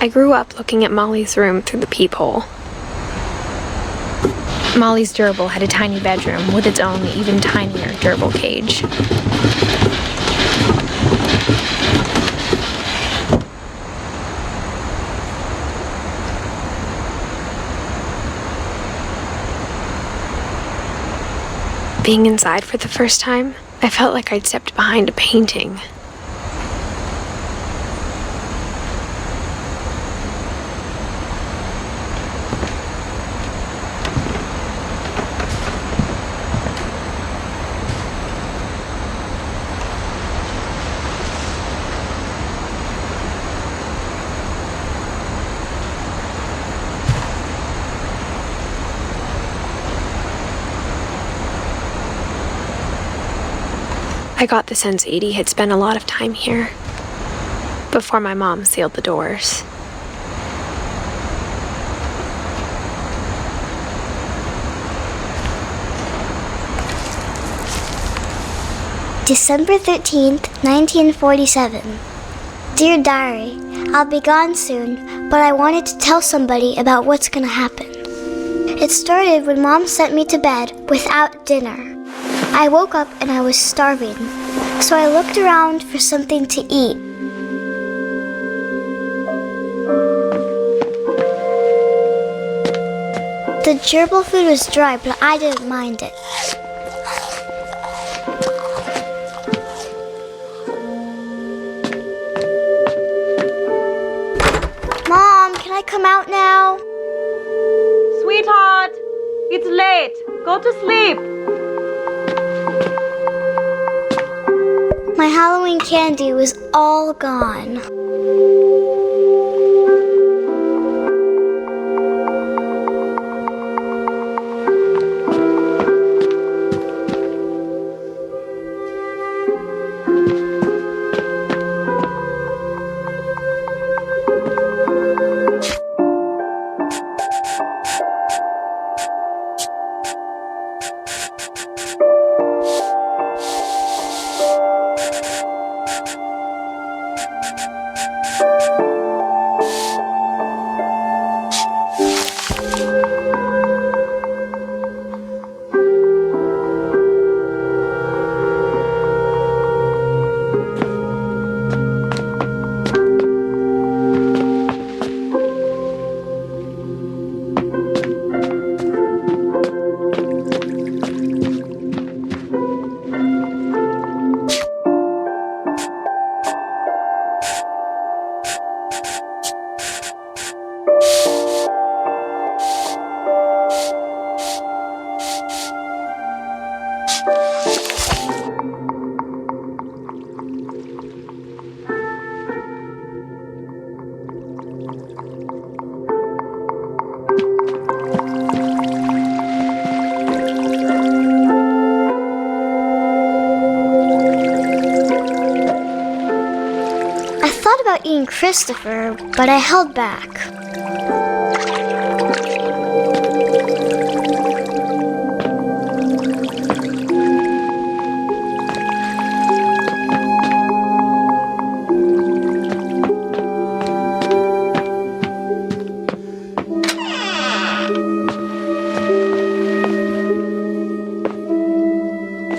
I grew up looking at Molly's room through the peephole. Molly's gerbil had a tiny bedroom with its own even tinier gerbil cage. Being inside for the first time, I felt like I'd stepped behind a painting. I got the sense Edie had spent a lot of time here, before my mom sealed the doors. December 13th, 1947. Dear Diary, I'll be gone soon, but I wanted to tell somebody about what's gonna happen. It started when Mom sent me to bed without dinner. I woke up and I was starving, so I looked around for something to eat. The gerbil food was dry, but I didn't mind it. Mom, can I come out now? Sweetheart, it's late. Go to sleep. My Halloween candy was all gone. About eating Christopher, but I held back.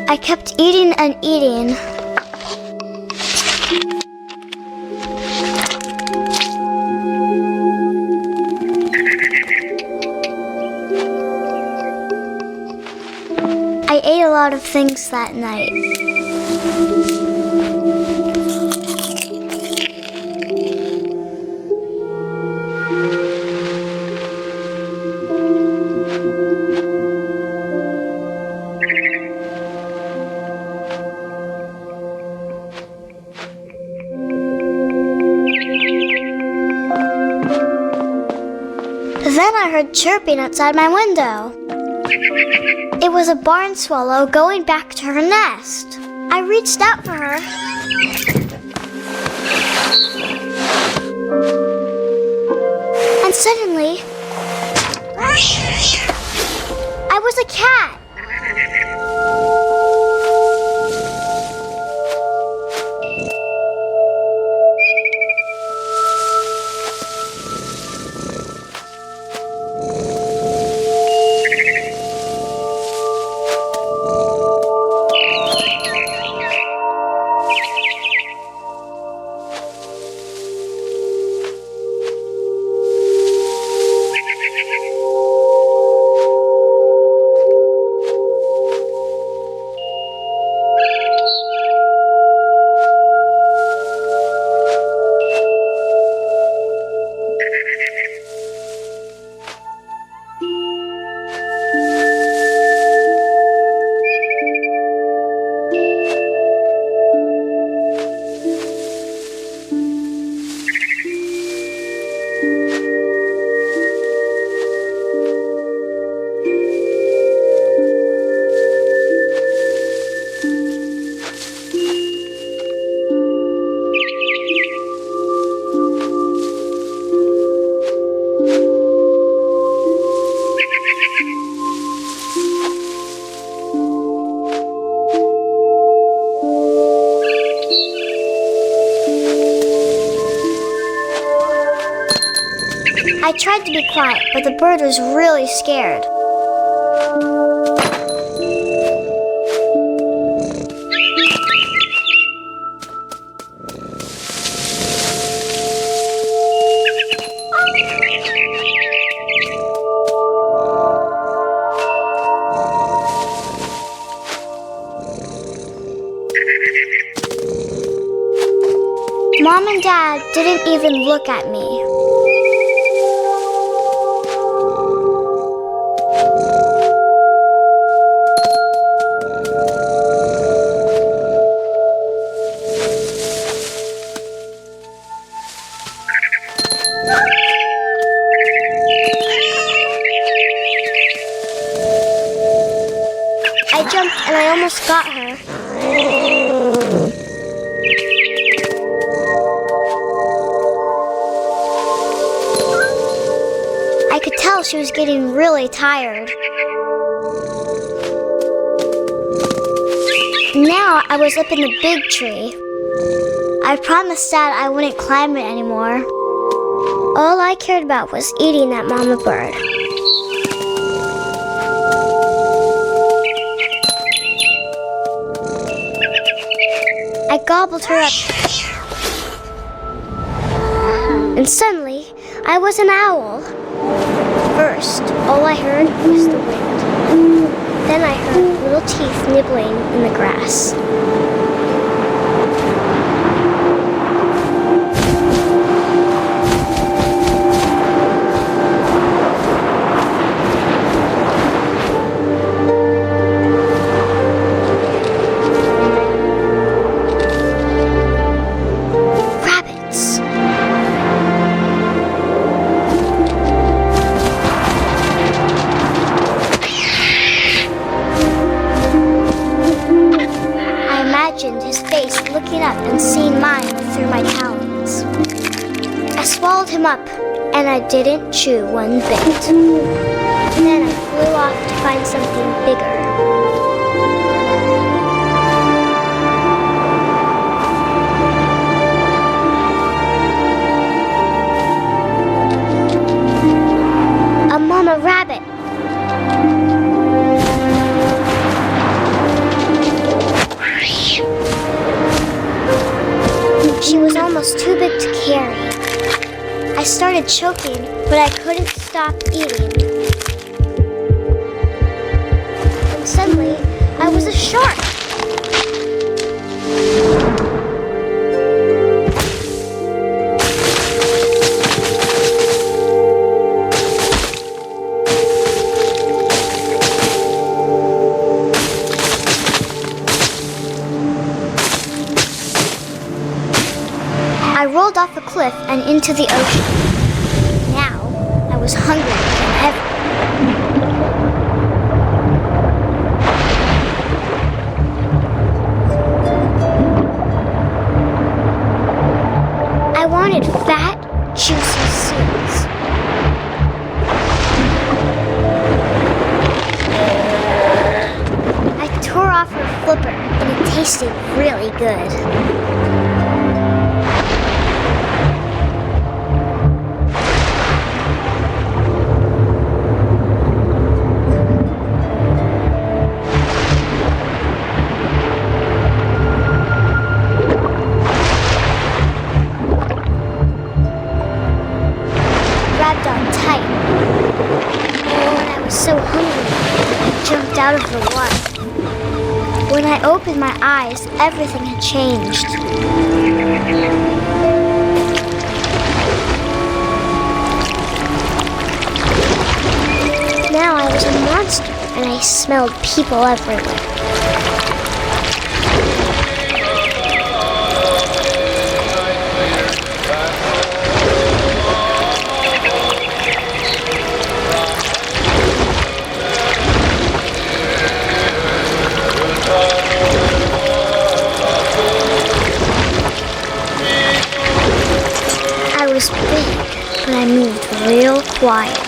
I kept eating and eating. I ate a lot of things that night. Then I heard chirping outside my window. It was a barn swallow going back to her nest. I reached out for her. And suddenly, I was a cat. I tried to be quiet, but the bird was really scared. Mom and Dad didn't even look at me. I jumped and I almost got her. I could tell she was getting really tired. Now I was up in the big tree. I promised Dad I wouldn't climb it anymore. All I cared about was eating that mama bird. I gobbled her up. And suddenly, I was an owl. First, all I heard was the wind. Then I heard little teeth nibbling in the grass. His face looking up and seeing mine through my talons. I swallowed him up, and I didn't chew one bit. Then I flew off to find something bigger. A mama rabbit. She was almost too big to carry. I started choking, but I couldn't stop eating. And suddenly, I was a shark. I rolled off a cliff and into the ocean. Now, I was hungrier than ever. I wanted fat, juicy seeds. I tore off her flipper, and it tasted really good. So hungry, I jumped out of the water. When I opened my eyes, everything had changed. Now I was a monster, and I smelled people everywhere. I was big, but I moved real quiet.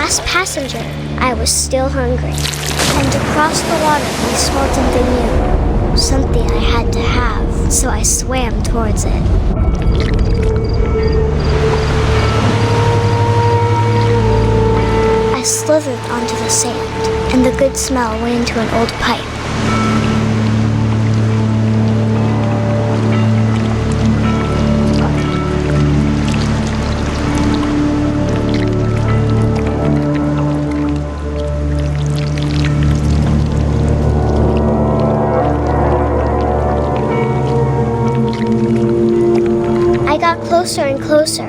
last passenger, I was still hungry. And across the water, we smelled something new. Something I had to have, so I swam towards it. I slithered onto the sand, and the good smell went into an old pipe. I got closer and closer.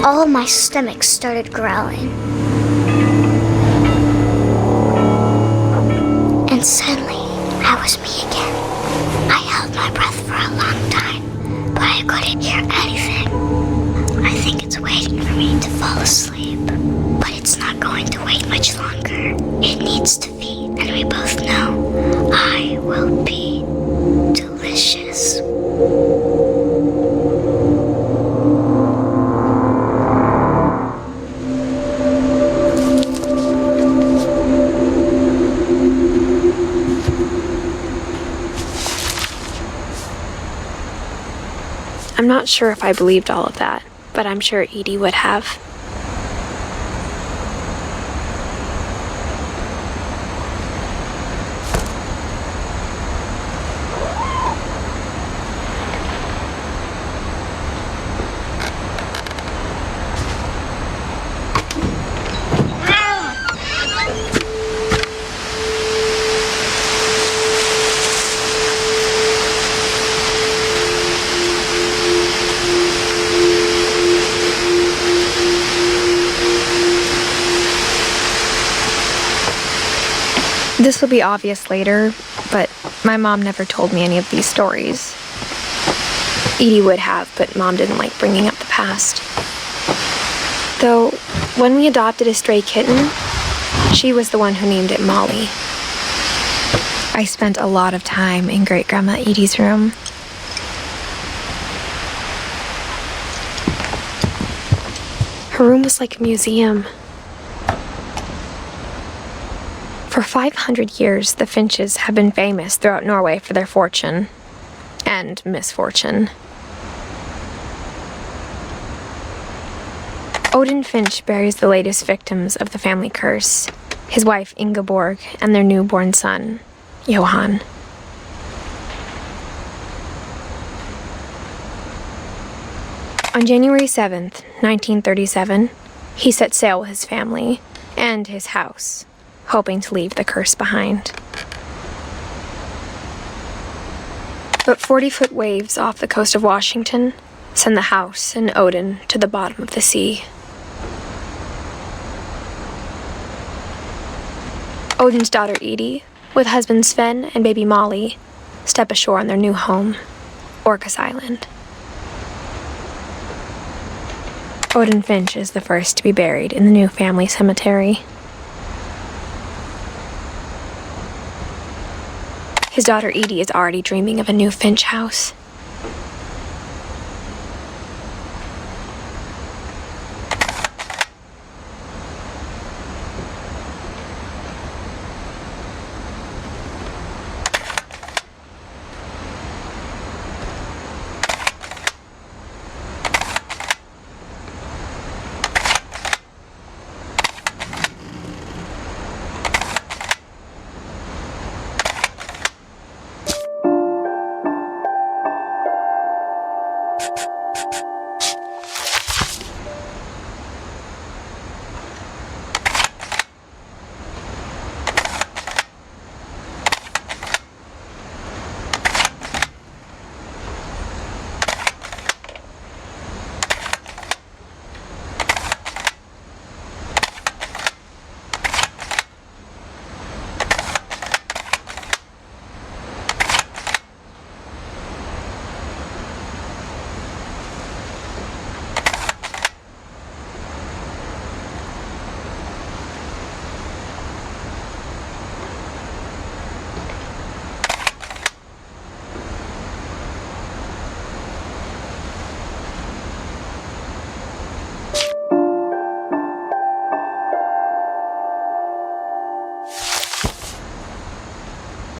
All of my stomach started growling. And suddenly, I was me again. I held my breath for a long time, but I couldn't hear anything. I think it's waiting for me to fall asleep, but it's not going to wait much longer. It needs to feed, and we both know I will be delicious. I'm not sure if I believed all of that, but I'm sure Edie would have. This will be obvious later, but my mom never told me any of these stories. Edie would have, but Mom didn't like bringing up the past. Though, when we adopted a stray kitten, she was the one who named it Molly. I spent a lot of time in Great-Grandma Edie's room. Her room was like a museum. For 500 years, the Finches have been famous throughout Norway for their fortune and misfortune. Odin Finch buries the latest victims of the family curse, his wife Ingeborg and their newborn son, Johan. On January 7th, 1937, he set sail with his family and his house, hoping to leave the curse behind. But 40-foot waves off the coast of Washington send the house and Odin to the bottom of the sea. Odin's daughter Edie, with husband Sven and baby Molly, step ashore on their new home, Orcas Island. Odin Finch is the first to be buried in the new family cemetery. His daughter Edie is already dreaming of a new Finch house.